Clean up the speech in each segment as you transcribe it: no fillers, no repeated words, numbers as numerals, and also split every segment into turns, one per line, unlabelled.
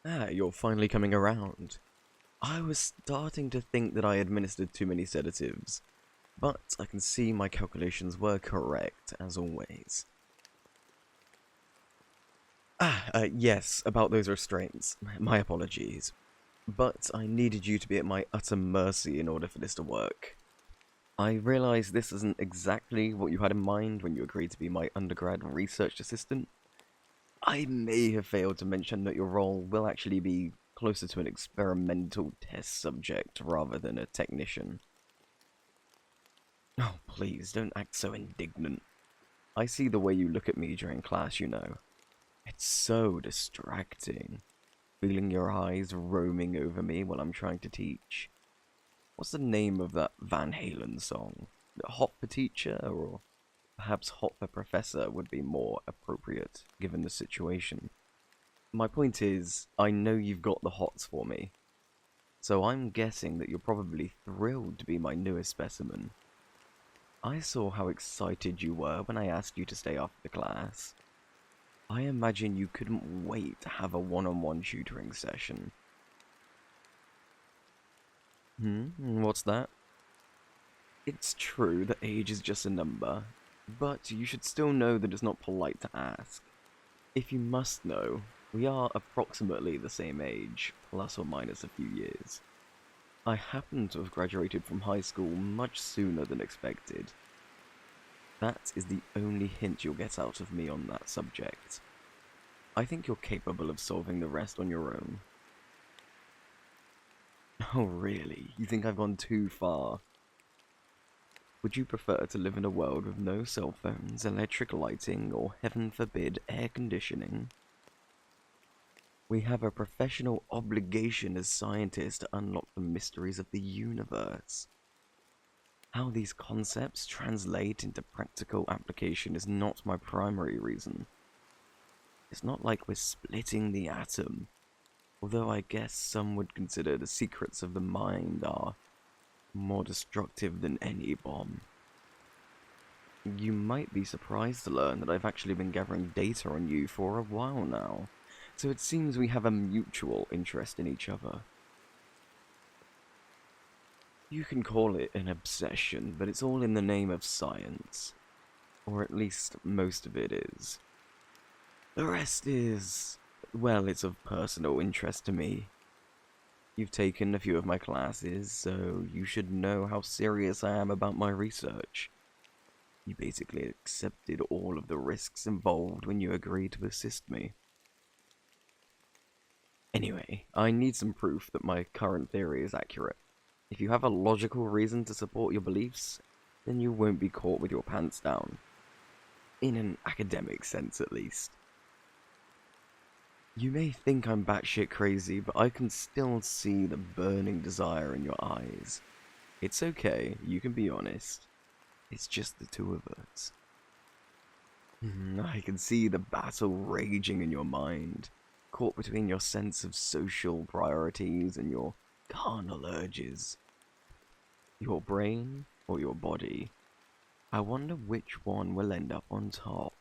Ah, you're finally coming around. I was starting to think that I administered too many sedatives, but I can see my calculations were correct, as always. Yes, about those restraints. My apologies. But I needed you to be at my utter mercy in order for this to work. I realise this isn't exactly what you had in mind when you agreed to be my undergrad research assistant. I may have failed to mention that your role will actually be closer to an experimental test subject rather than a technician. Oh, please, don't act so indignant. I see the way you look at me during class, you know. It's so distracting. Feeling your eyes roaming over me while I'm trying to teach. What's the name of that Van Halen song? Hot for Teacher, or perhaps Hot for Professor would be more appropriate, given the situation. My point is, I know you've got the hots for me, so I'm guessing that you're probably thrilled to be my newest specimen. I saw how excited you were when I asked you to stay after the class. I imagine you couldn't wait to have a one-on-one tutoring session. What's that? It's true that age is just a number, but you should still know that it's not polite to ask. If you must know, we are approximately the same age, plus or minus a few years. I happen to have graduated from high school much sooner than expected. That is the only hint you'll get out of me on that subject. I think you're capable of solving the rest on your own. Oh really? You think I've gone too far? Would you prefer to live in a world with no cell phones, electric lighting, or heaven forbid, air conditioning? We have a professional obligation as scientists to unlock the mysteries of the universe. How these concepts translate into practical application is not my primary reason. It's not like we're splitting the atom, although I guess some would consider the secrets of the mind are more destructive than any bomb. You might be surprised to learn that I've actually been gathering data on you for a while now, so it seems we have a mutual interest in each other. You can call it an obsession, but it's all in the name of science. Or at least most of it is. The rest is, well, it's of personal interest to me. You've taken a few of my classes, so you should know how serious I am about my research. You basically accepted all of the risks involved when you agreed to assist me. Anyway, I need some proof that my current theory is accurate. If you have a logical reason to support your beliefs, then you won't be caught with your pants down. In an academic sense, at least. You may think I'm batshit crazy, but I can still see the burning desire in your eyes. It's okay, you can be honest. It's just the two of us. I can see the battle raging in your mind, caught between your sense of social priorities and your carnal urges. Your brain or your body? I wonder which one will end up on top.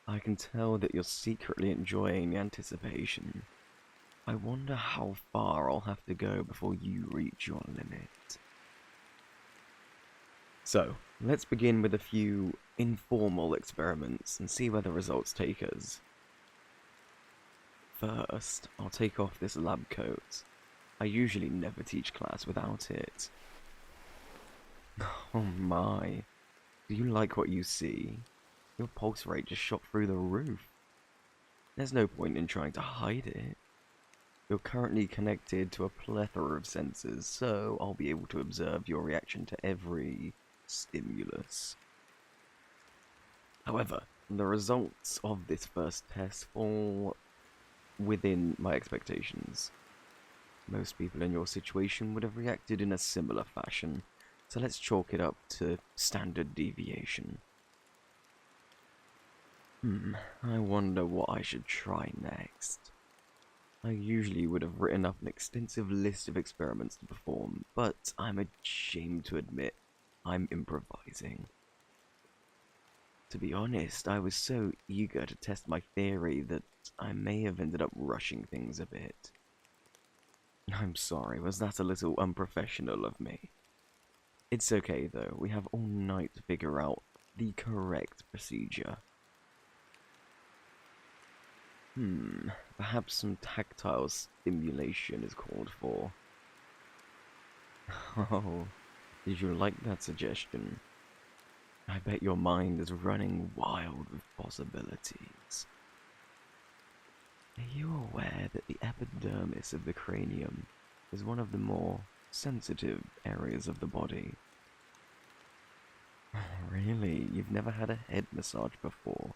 I can tell that you're secretly enjoying the anticipation. I wonder how far I'll have to go before you reach your limit. So, let's begin with a few informal experiments and see where the results take us. First, I'll take off this lab coat. I usually never teach class without it. Oh my, do you like what you see? Your pulse rate just shot through the roof. There's no point in trying to hide it. You're currently connected to a plethora of sensors, so I'll be able to observe your reaction to every stimulus. However, the results of this first test fall within my expectations. Most people in your situation would have reacted in a similar fashion, so let's chalk it up to standard deviation. I wonder what I should try next. I usually would have written up an extensive list of experiments to perform, but I'm ashamed to admit I'm improvising. To be honest, I was so eager to test my theory that I may have ended up rushing things a bit. I'm sorry, was that a little unprofessional of me? It's okay though, we have all night to figure out the correct procedure. Perhaps some tactile stimulation is called for. Oh, did you like that suggestion? I bet your mind is running wild with possibilities. Are you aware that the epidermis of the cranium is one of the more sensitive areas of the body? Really? You've never had a head massage before?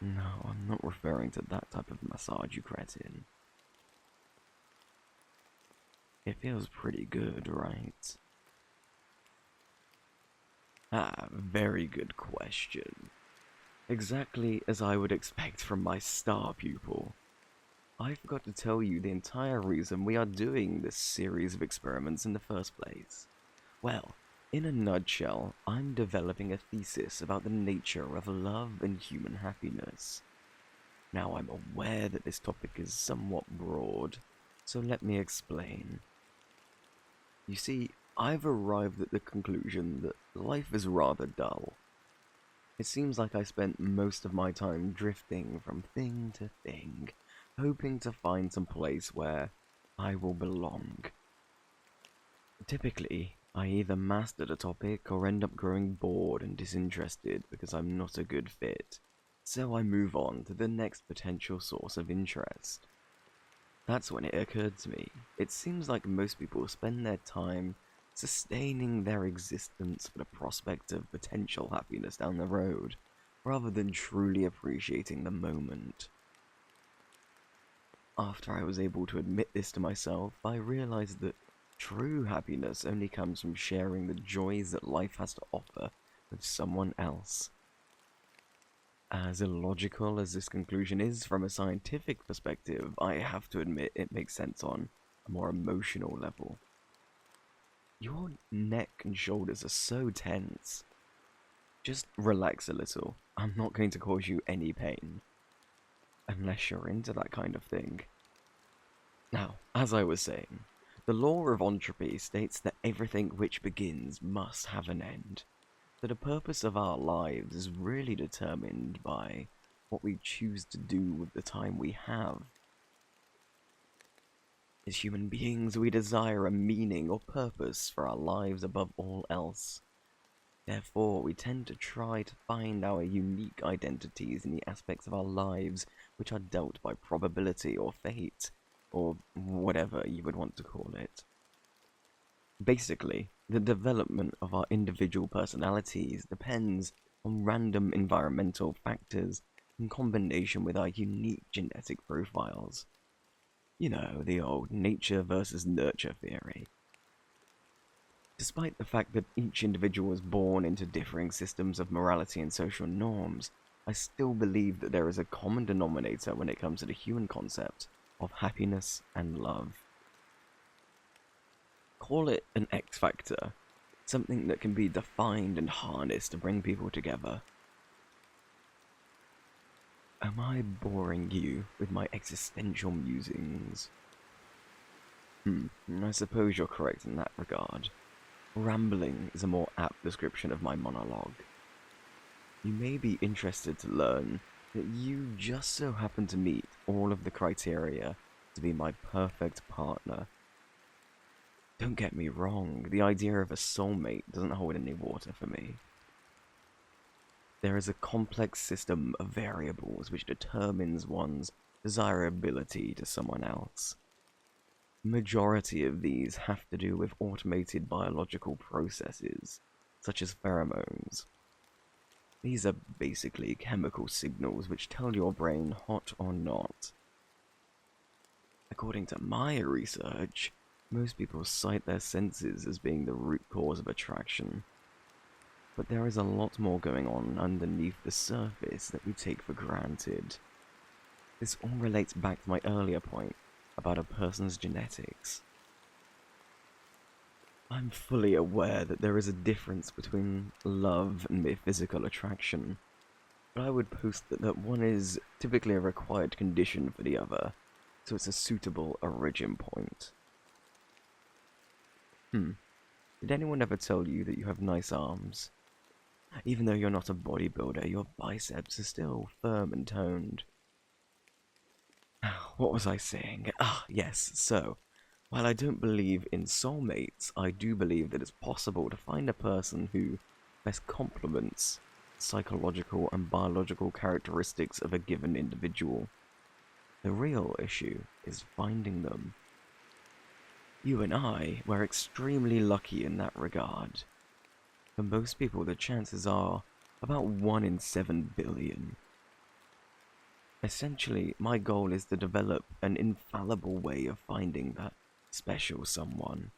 No, I'm not referring to that type of massage, you cretin. It feels pretty good, right? Ah, very good question. Exactly as I would expect from my star pupil. I forgot to tell you the entire reason we are doing this series of experiments in the first place. Well, in a nutshell, I'm developing a thesis about the nature of love and human happiness. Now, I'm aware that this topic is somewhat broad, so let me explain. You see, I've arrived at the conclusion that life is rather dull. It seems like I spent most of my time drifting from thing to thing, hoping to find some place where I will belong. Typically, I either mastered a topic or end up growing bored and disinterested because I'm not a good fit, so I move on to the next potential source of interest. That's when it occurred to me. It seems like most people spend their time sustaining their existence for the prospect of potential happiness down the road, rather than truly appreciating the moment. After I was able to admit this to myself, I realized that true happiness only comes from sharing the joys that life has to offer with someone else. As illogical as this conclusion is from a scientific perspective, I have to admit it makes sense on a more emotional level. Your neck and shoulders are so tense. Just relax a little. I'm not going to cause you any pain. Unless you're into that kind of thing. Now, as I was saying, the law of entropy states that everything which begins must have an end. That the purpose of our lives is really determined by what we choose to do with the time we have. As human beings, we desire a meaning or purpose for our lives above all else. Therefore, we tend to try to find our unique identities in the aspects of our lives which are dealt by probability or fate, or whatever you would want to call it. Basically, the development of our individual personalities depends on random environmental factors in combination with our unique genetic profiles. You know, the old nature versus nurture theory. Despite the fact that each individual is born into differing systems of morality and social norms, I still believe that there is a common denominator when it comes to the human concept of happiness and love. Call it an X factor, something that can be defined and harnessed to bring people together. Am I boring you with my existential musings? I suppose you're correct in that regard. Rambling is a more apt description of my monologue. You may be interested to learn that you just so happen to meet all of the criteria to be my perfect partner. Don't get me wrong, the idea of a soulmate doesn't hold any water for me. There is a complex system of variables which determines one's desirability to someone else. The majority of these have to do with automated biological processes, such as pheromones. These are basically chemical signals which tell your brain hot or not. According to my research, most people cite their senses as being the root cause of attraction. But there is a lot more going on underneath the surface that we take for granted. This all relates back to my earlier point about a person's genetics. I'm fully aware that there is a difference between love and mere physical attraction. But I would post that one is typically a required condition for the other, so it's a suitable origin point. Did anyone ever tell you that you have nice arms? Even though you're not a bodybuilder, your biceps are still firm and toned. What was I saying? Yes, so, while I don't believe in soulmates, I do believe that it's possible to find a person who best complements psychological and biological characteristics of a given individual. The real issue is finding them. You and I were extremely lucky in that regard. For most people, the chances are about 1 in 7 billion. Essentially, my goal is to develop an infallible way of finding that special someone.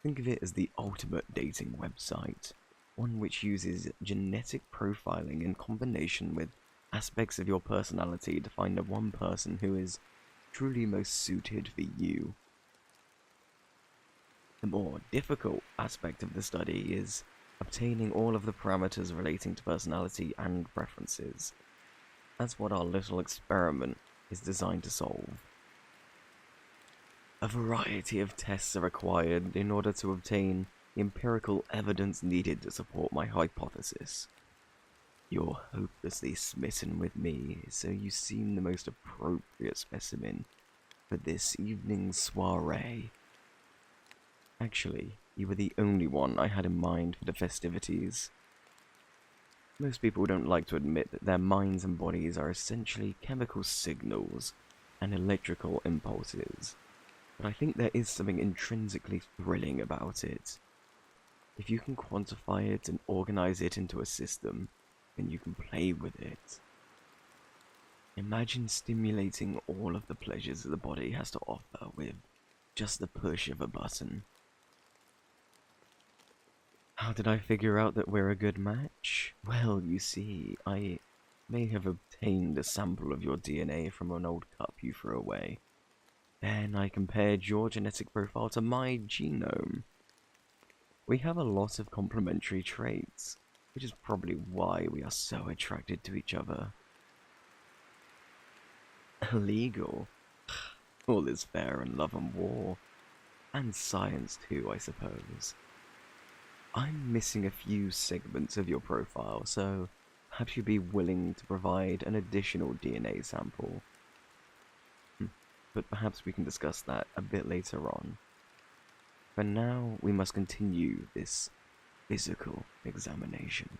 Think of it as the ultimate dating website, one which uses genetic profiling in combination with aspects of your personality to find the one person who is truly most suited for you. The more difficult aspect of the study is obtaining all of the parameters relating to personality and preferences. That's what our little experiment is designed to solve. A variety of tests are required in order to obtain the empirical evidence needed to support my hypothesis. You're hopelessly smitten with me, so you seem the most appropriate specimen for this evening's soiree. Actually, you were the only one I had in mind for the festivities. Most people don't like to admit that their minds and bodies are essentially chemical signals and electrical impulses, but I think there is something intrinsically thrilling about it. If you can quantify it and organize it into a system, then you can play with it. Imagine stimulating all of the pleasures that the body has to offer with just the push of a button. How did I figure out that we're a good match? Well, you see, I may have obtained a sample of your DNA from an old cup you threw away. Then I compared your genetic profile to my genome. We have a lot of complementary traits, which is probably why we are so attracted to each other. Illegal? All is fair in love and war. And science too, I suppose. I'm missing a few segments of your profile, so perhaps you'd be willing to provide an additional DNA sample. But perhaps we can discuss that a bit later on. For now, we must continue this physical examination.